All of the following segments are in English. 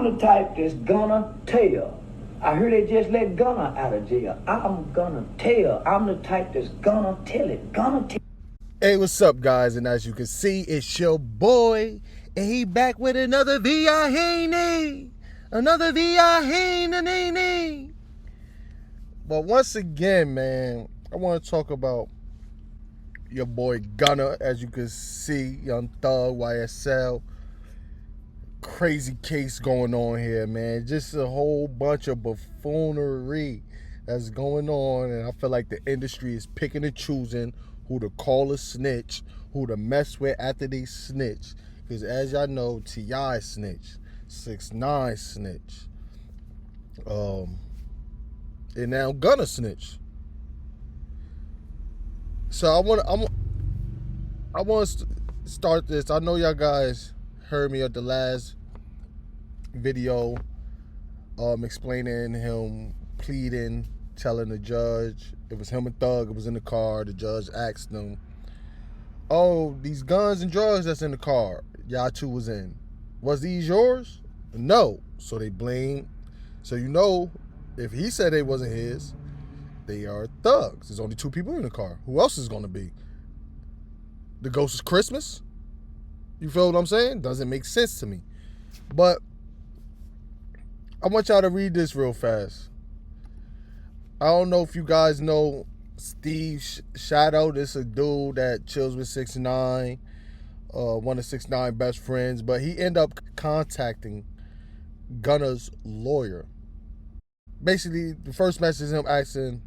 I'm the type that's gonna tell. I heard they just let Gunna out of jail. I'm gonna tell. I'm the type that's gonna tell it. Gonna tell. Hey, what's up, guys? And as you can see, it's your boy, and he back with another VI. Another VI. But once again, man, I want to talk about your boy Gunna. As you can see, Young Thug, YSL. Crazy case going on here, man. Just a whole bunch of buffoonery that's going on, and I feel like the industry is picking and choosing who to call a snitch, who to mess with after they snitch. Because as y'all know, T.I. snitch, 6ix9ine snitch, and now Gunna snitch. So I want to start this. I know y'all guys heard me at the last video explaining him pleading, telling the judge it was him and Thug, it was in the car. The judge asked them, oh, these guns and drugs that's in the car y'all two was in, was these yours? No. So they blame. So you know, if he said they wasn't his, they are thugs. There's only two people in the car. Who else is gonna be? The Ghost is Christmas? You feel what I'm saying? Doesn't make sense to me. But I want y'all to read this real fast. I don't know if you guys know Steve Shadow. This is a dude that chills with 6ix9ine, one of 6ix9ine best friends. But he ended up contacting Gunna's lawyer. Basically, the first message is him asking,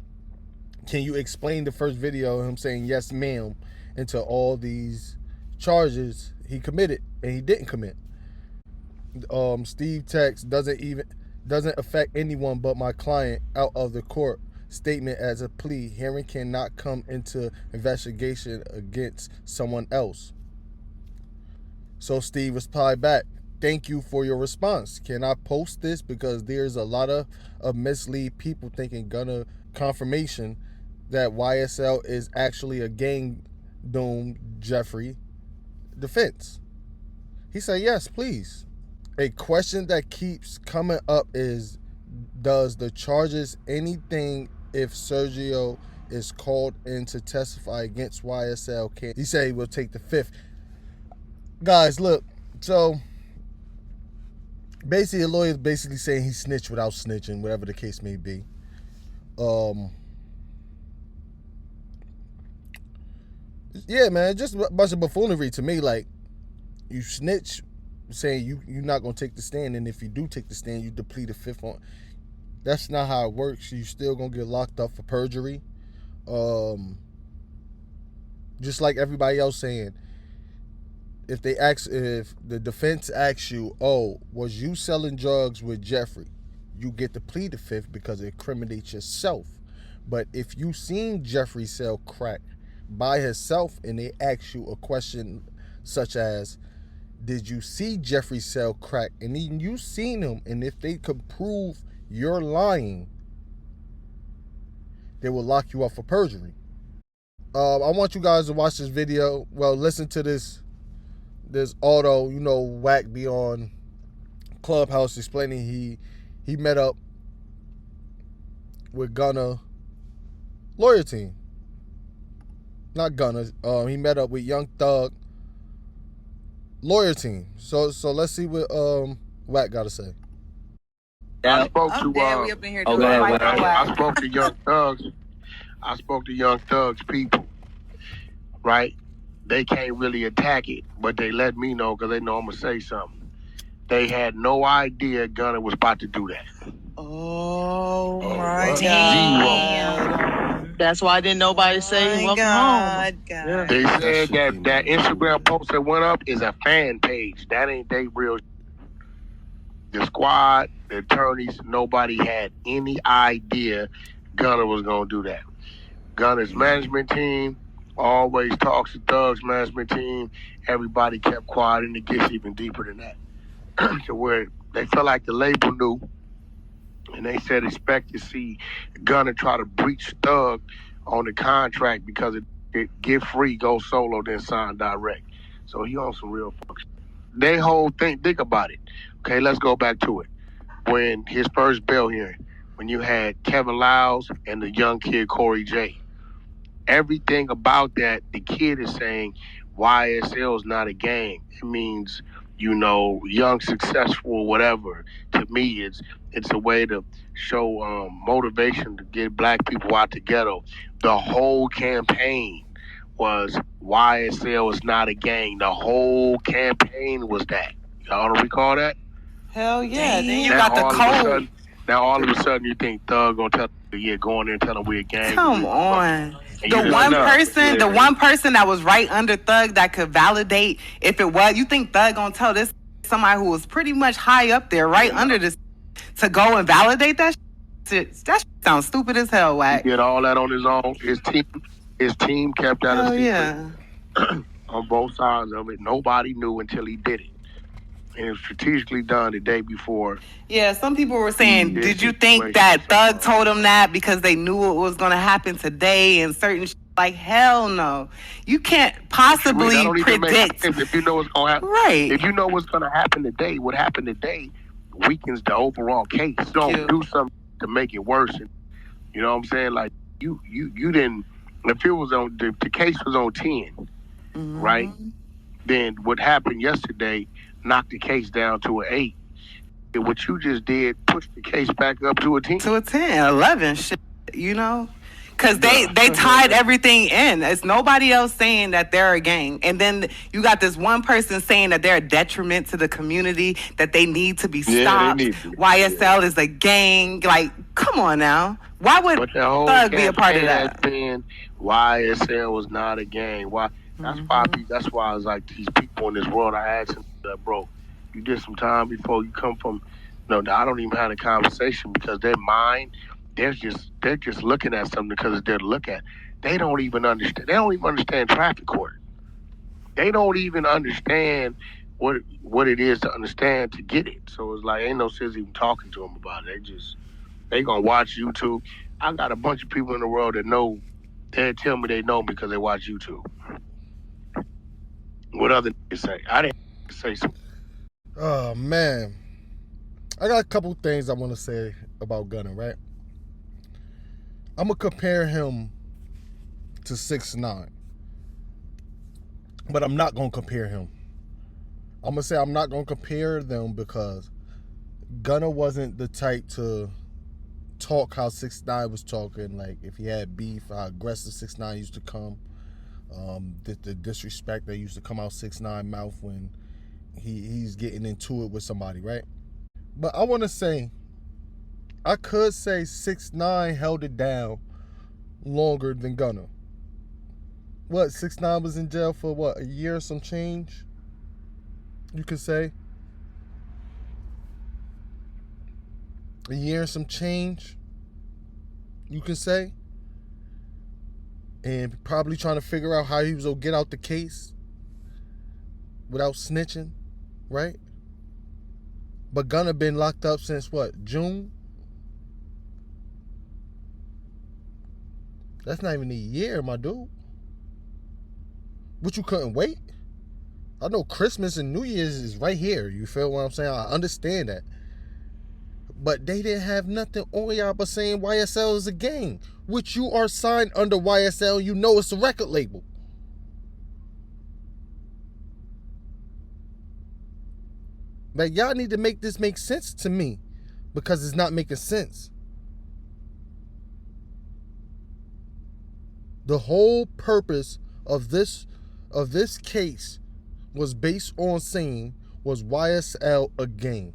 can you explain the first video of him saying yes ma'am into all these charges he committed and he didn't commit. Steve text doesn't affect anyone but my client out of the court statement as a plea. Hearing cannot come into investigation against someone else. So Steve replied back, thank you for your response. Can I post this? Because there's a lot of mislead people thinking Gunna confirmation that YSL is actually a gang doomed Jeffrey defense. He said, yes, please. A question that keeps coming up is, does the charges anything if Sergio is called in to testify against YSL? He said he will take the 5th. Guys, look, so basically the lawyer is basically saying he snitched without snitching, whatever the case may be. Yeah, man, just a bunch of buffoonery to me. Like, you snitch saying you're not going to take the stand, and if you do take the stand, you deplete the 5th on. That's not how it works. You still going to get locked up for perjury. Just like everybody else saying, if the defense asks you, oh, was you selling drugs with Jeffrey? You get to plead the 5th because it incriminates yourself. But if you seen Jeffrey sell crack by himself and they ask you a question such as, did you see Jeffrey sell crack? And then you seen him, and if they could prove you're lying, they will lock you up for perjury. I want you guys to watch this video. Well, listen to this auto, you know, WACK be on Clubhouse explaining he met up with Gunna lawyer team. Not Gunna. He met up with Young Thug lawyer team. So let's see what WACK got to say. I spoke to we up in here doing I spoke to Young Thugs. I spoke to Young Thugs people. Right? They can't really attack it, but they let me know because they know I'm gonna say something. They had no idea Gunna was about to do that. Oh my God. God. That's why didn't nobody say welcome home. Yeah. They said that Instagram post that went up is a fan page. That ain't they real. The squad, the attorneys, nobody had any idea Gunna was gonna do that. Gunna's management team always talks to Thug's management team. Everybody kept quiet, and it gets even deeper than that. To where they felt like the label knew, and they said expect to see Gunna try to breach Thug on the contract because it get free, go solo, then sign direct. So he on some real fuck shit. They whole thing, think about it. Okay, let's go back to it. When his first bail hearing, when you had Kevin Lyles and the young kid Corey J, everything about that, the kid is saying YSL is not a gang. It means, young, successful, whatever. To me, it's a way to show motivation to get black people out the ghetto. The whole campaign was YSL is not a gang. The whole campaign was that. Y'all don't recall that? Hell yeah. Then you Now got the all of a code. sudden, all of a sudden you think Thug gonna tell go in there and tell him we're a gang. Come on. And The you just one know. person, the Yeah. one person that was right under Thug that could validate if it was, you think Thug gonna tell this somebody who was pretty much high up there, right under this, to go and validate that shit? That shit sounds stupid as hell, Wack. He did all that on his own. His team kept that a Hell secret yeah. on both sides of it. Nobody knew until he did it. And it was strategically done the day before. Yeah, some people were saying, This did you situation. think that Thug told him that because they knew it was going to happen today and certain shit? Like, hell no. You can't possibly That don't even make predict. sense if you know what's going to happen. Right. If you know what's going to happen today, what happened today weakens the overall case. Don't Cute. do something to make it worse. And, you know what I'm saying? Like, you didn't, if it was on, the case was on 10, Mhm. right? Then what happened yesterday knocked the case down to an 8. And what you just did pushed the case back up to a 10. To a 10, 11, shit, Because they tied everything in. It's nobody else saying that they're a gang. And then you got this one person saying that they're a detriment to the community, that they need to be stopped. They need to. YSL is a gang. Like, come on now. Why would But the whole Thug be a part of campaign that? has been YSL was not a gang. Why? That's why I was like, these people in this world, I asked them, bro, you did some time before you come from. No, I don't even have a conversation because their mind, they're just looking at something because it's there to look at. They don't even understand. They don't even understand traffic court. They don't even understand what it is to understand to get it. So it's like ain't no sense even talking to them about it. They gonna watch YouTube. I got a bunch of people in the world that know. They tell me they know because they watch YouTube. What other niggas say? I didn't say something. Oh man, I got a couple things I want to say about Gunna, right? I'm gonna compare him to 6ix9ine, but I'm not gonna compare him. I'm gonna say I'm not gonna compare them because Gunna wasn't the type to talk how 6ix9ine was talking. Like if he had beef, how aggressive 6ix9ine used to come, the disrespect that used to come out 6ix9ine mouth when he's getting into it with somebody, right? But I want to say, I could say 6ix9ine held it down longer than Gunna. What, 6ix9ine was in jail for what, a year or some change? You could say a year and some change, you can say, and probably trying to figure out how he was gonna get out the case without snitching, right? But Gunna been locked up since what, June? That's not even a year, my dude. What, you couldn't wait? I know Christmas and New Year's is right here. You feel what I'm saying? I understand that. But they didn't have nothing on y'all but saying YSL is a gang, which you are signed under YSL. You know it's a record label. Like, y'all need to make this make sense to me because it's not making sense. The whole purpose of this case was based on saying was YSL a gang.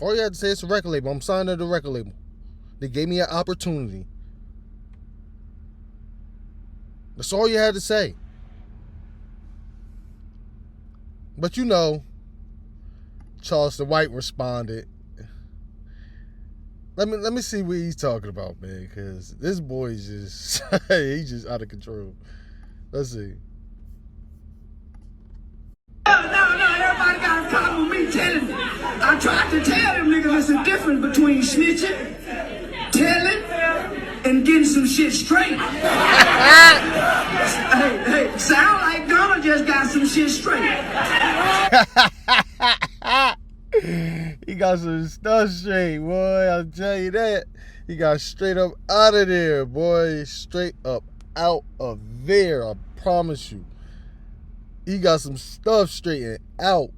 All you had to say is a record label. I'm signed under the record label. They gave me an opportunity. That's all you had to say. But you know, Charleston White responded. Let me see what he's talking about, man, because this boy's just he's just out of control. Let's see. No, everybody got a problem with me telling them. I tried to tell them niggas there's a difference between snitching, telling, and getting some shit straight. hey, sound like Gunna just got some shit straight. got some stuff straight, boy. I'll tell you that. He got straight up out of there, boy. Straight up out of there. I promise you. He got some stuff straightened out.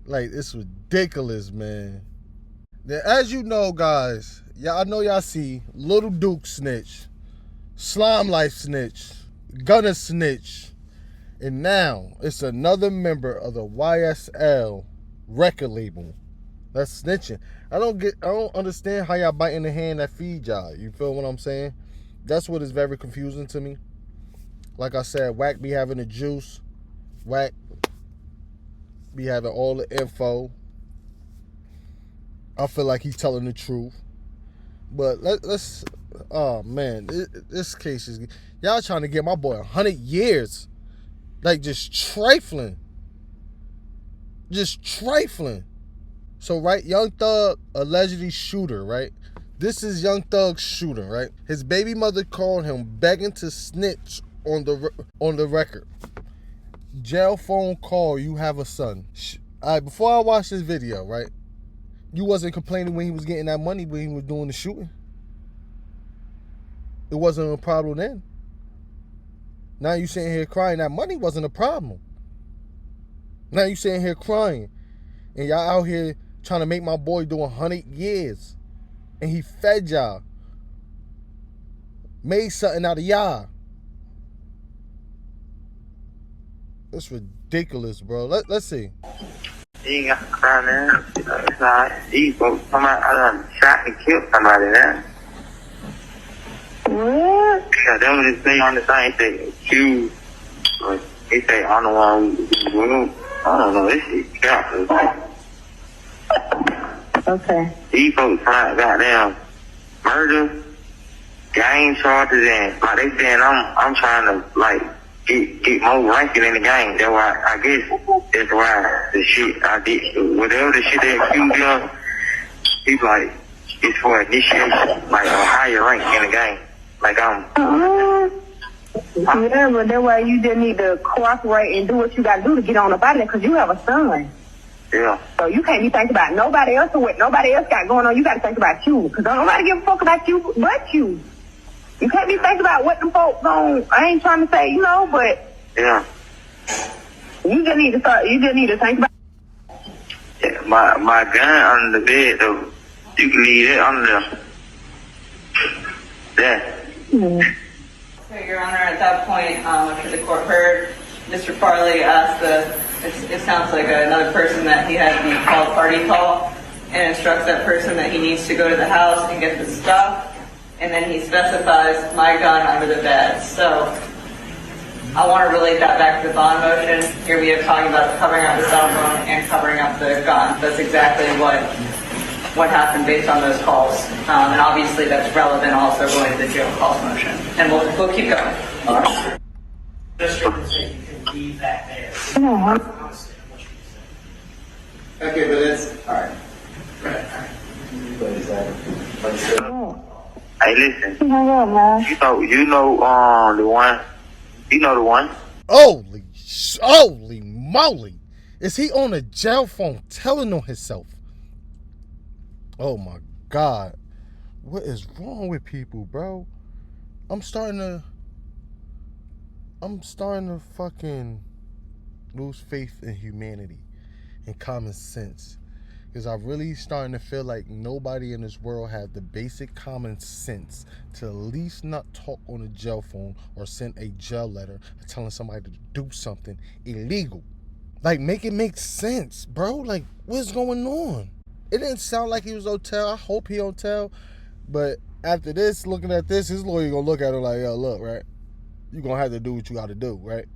Like, it's ridiculous, man. Now, as you know, guys, I know y'all see Little Duke Snitch, Slime Life Snitch, Gunna Snitch, and now it's another member of the YSL record label that's snitching. I don't understand how y'all biting the hand that feed y'all. You feel what I'm saying? That's what is very confusing to me. Like I said, WACK be having the juice. WACK be having all the info. I feel like he's telling the truth. But let's oh man, this case is, y'all trying to get my boy 100 years. Like, just trifling. Just trifling. So, right, Young Thug allegedly shooter, right? This is Young Thug's shooter, right? His baby mother called him begging to snitch on the record. Jail phone call, you have a son. All right, before I watch this video, right? You wasn't complaining when he was getting that money when he was doing the shooting. It wasn't a problem then. Now you sitting here crying. That money wasn't a problem. Now you sitting here crying. And y'all out here trying to make my boy do 100 years. And he fed y'all. Made something out of y'all. That's ridiculous, bro. Let's see. You ain't got to cry, man. It's not. These folks come out, I done shot and killed somebody, man. What? Yeah, that was his thing on the thing. He said, you. He said, I'm the one who, I don't know, this shit crap. Okay. These folks trying goddamn murder, gang charges, and like they saying I'm trying to like get more ranking in the game. That's why I guess that's why the shit I did, whatever the shit they accused of, he's like, it's for initiation, like a higher rank in the game. Like I'm. Yeah, but that's why you just need to cooperate and do what you got to do to get on up out of there, because you have a son. Yeah. So you can't be thinking about nobody else or what nobody else got going on. You got to think about you, because don't nobody give a fuck about you but you. You can't be thinking about what them folks on. I ain't trying to say, you know, but yeah. You just need to start. You just need to think about. Yeah, my gun under the bed though. You can leave it under there. Mm-hmm. So, Your Honor, at that point, after the court heard, Mr. Farley asked it sounds like another person that he had the called party call, and instructs that person that he needs to go to the house and get the stuff, and then he specifies my gun under the bed. So I want to relate that back to the bond motion. Here we are talking about covering up the cell phone and covering up the gun. That's exactly what happened based on those calls. And obviously that's relevant also going to the jail calls motion. And we'll keep going. All right. Just you can leave that there. Okay, but it's all right. Hey, listen. You know the one. You know the one. Holy moly! Is he on a jail phone telling on himself? Oh my God. What is wrong with people, bro? I'm starting to fucking lose faith in humanity and common sense. Because I'm really starting to feel like nobody in this world has the basic common sense to at least not talk on a jail phone or send a jail letter telling somebody to do something illegal. Like, make it make sense, bro. Like, what's going on? It didn't sound like he was on tell. I hope he on tell. But after this, looking at this, his lawyer gonna look at him like, yo, look, right? You gonna have to do what you gotta do, right?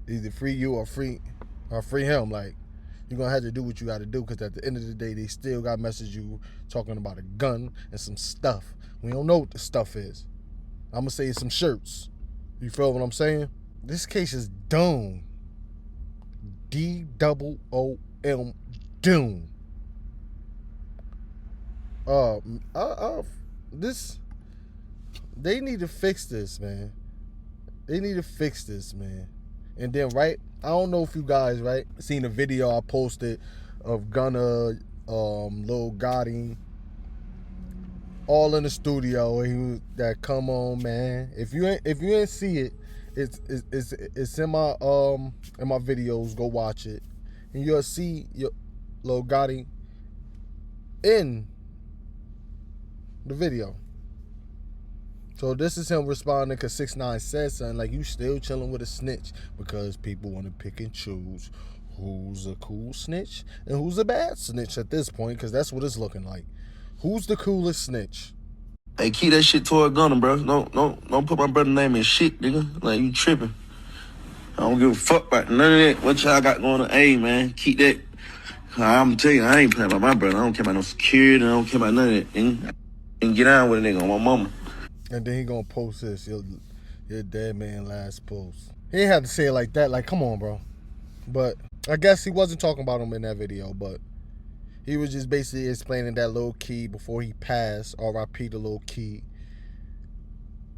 Either free you or free him. Like, you're gonna have to do what you gotta do, because at the end of the day, they still got message you talking about a gun and some stuff. We don't know what the stuff is. I'm gonna say it's some shirts. You feel what I'm saying? This case is doomed. DOOM doom. They need to fix this, man. They need to fix this, man. And then, right, I don't know if you guys, right, seen a video I posted of Gunna Lil Gotti, all in the studio. And he was that, come on, man. If you ain't see it, it's in my videos. Go watch it, and you'll see Lil Gotti in the video. So this is him responding because 6ix9ine said something like, you still chilling with a snitch, because people want to pick and choose who's a cool snitch and who's a bad snitch at this point, because that's what it's looking like. Who's the coolest snitch? Hey, keep that shit toward Gunna, bro. Don't put my brother's name in shit, nigga. Like, you tripping. I don't give a fuck about none of that. What y'all got going on? Hey, man, keep that. I'm telling you, I ain't playing about my brother. I don't care about no security. I don't care about none of that, nigga. And get on with a nigga on my mama. And then he gonna post this, your dead man last post. He ain't have to say it like that. Like, come on, bro. But I guess he wasn't talking about him in that video, but he was just basically explaining that Lil Key before he passed, R.I.P. to Lil Key,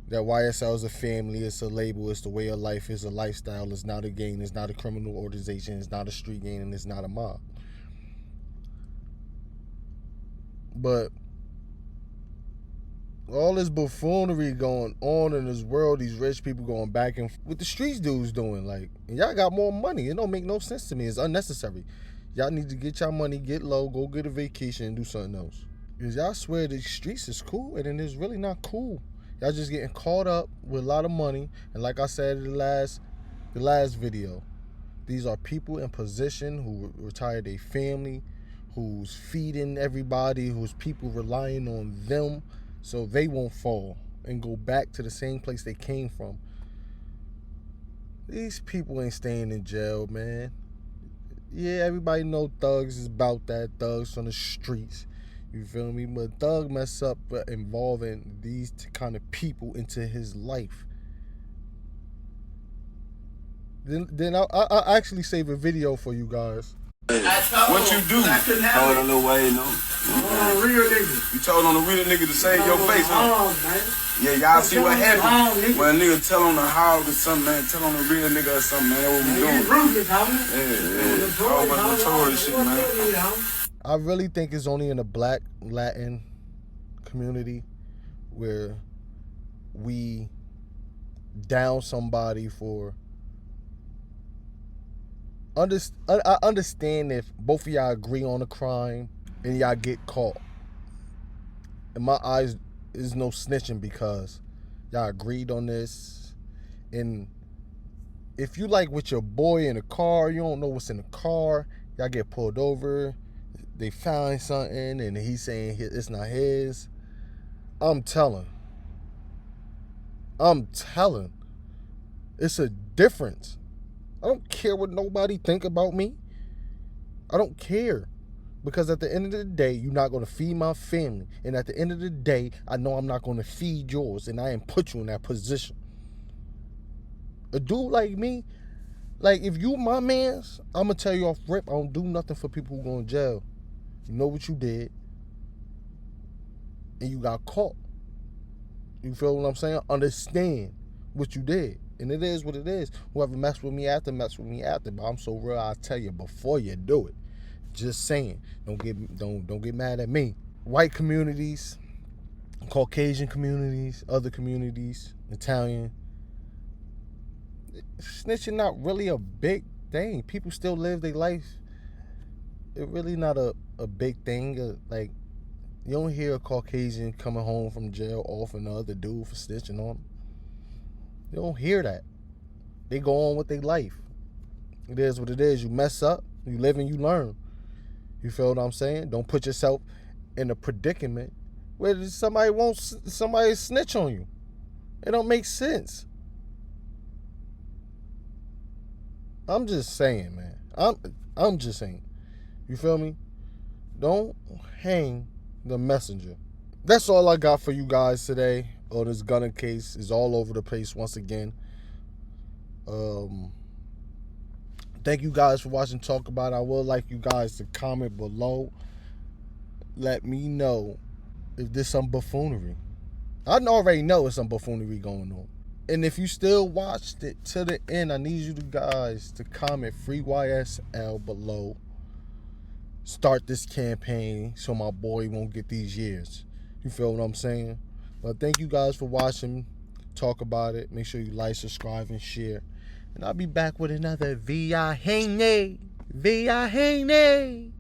that YSL is a family, it's a label, it's the way of life, it's a lifestyle, it's not a gang, it's not a criminal organization, it's not a street gang, and it's not a mob. But all this buffoonery going on in this world, these rich people going back and what the streets dudes doing, like, and y'all got more money. It don't make no sense to me. It's unnecessary. Y'all need to get y'all money, get low, go get a vacation, and do something else. Because y'all swear the streets is cool, and then it's really not cool. Y'all just getting caught up with a lot of money. And like I said in the last video, these are people in position who retire their family, who's feeding everybody, who's people relying on them so they won't fall and go back to the same place they came from. These people ain't staying in jail, man. Yeah, everybody know thugs is about that. Thugs from the streets. You feel me? But thug mess up involving these kind of people into his life. Then I'll actually save a video for you guys. What you do? Told on the way, no. On a real nigga. You told on a real nigga to save your face, huh? Man. Yeah, y'all see what happened when a nigga tell on the hog or something, man. Tell on the real nigga or something, man. That's what we doing. Ruthless, homie. Yeah. All about the notorious shit, man. I really think it's only in the Black Latin community where we down somebody for. I understand if both of y'all agree on a crime and y'all get caught. In my eyes, there's no snitching because y'all agreed on this. And if you like with your boy in the car, you don't know what's in the car, y'all get pulled over, they find something and he's saying it's not his. I'm telling. It's a difference. I don't care what nobody think about me. I don't care. Because at the end of the day, you're not going to feed my family. And at the end of the day, I know I'm not going to feed yours. And I ain't put you in that position. A dude like me, like if you my mans, I'm going to tell you off rip, I don't do nothing for people who go in jail. You know what you did. And you got caught. You feel what I'm saying? Understand what you did. And it is what it is. Whoever mess with me after, mess with me after. But I'm so real, I'll tell you before you do it. Just saying. Don't get mad at me. White communities, Caucasian communities, other communities, Italian. Snitching not really a big thing. People still live their life. It's really not a big thing. Like, you don't hear a Caucasian coming home from jail off another dude for snitching on them. You don't hear that. They go on with their life. It is what it is. You mess up, you live and you learn. You feel what I'm saying? Don't put yourself in a predicament where somebody snitch on you. It don't make sense. I'm just saying, man. I'm just saying. You feel me? Don't hang the messenger. That's all I got for you guys today. This Gunna case is all over the place once again. Thank you guys for watching Talk About It. I would like you guys to comment below. Let me know if there's some buffoonery. I already know it's some buffoonery going on. And if you still watched it to the end, I need you guys to comment Free YSL below. start this campaign so my boy won't get these years. You feel what I'm saying? But thank you guys for watching. Talk about it. Make sure you like, subscribe, and share. And I'll be back with another VI Haney. VI Haney.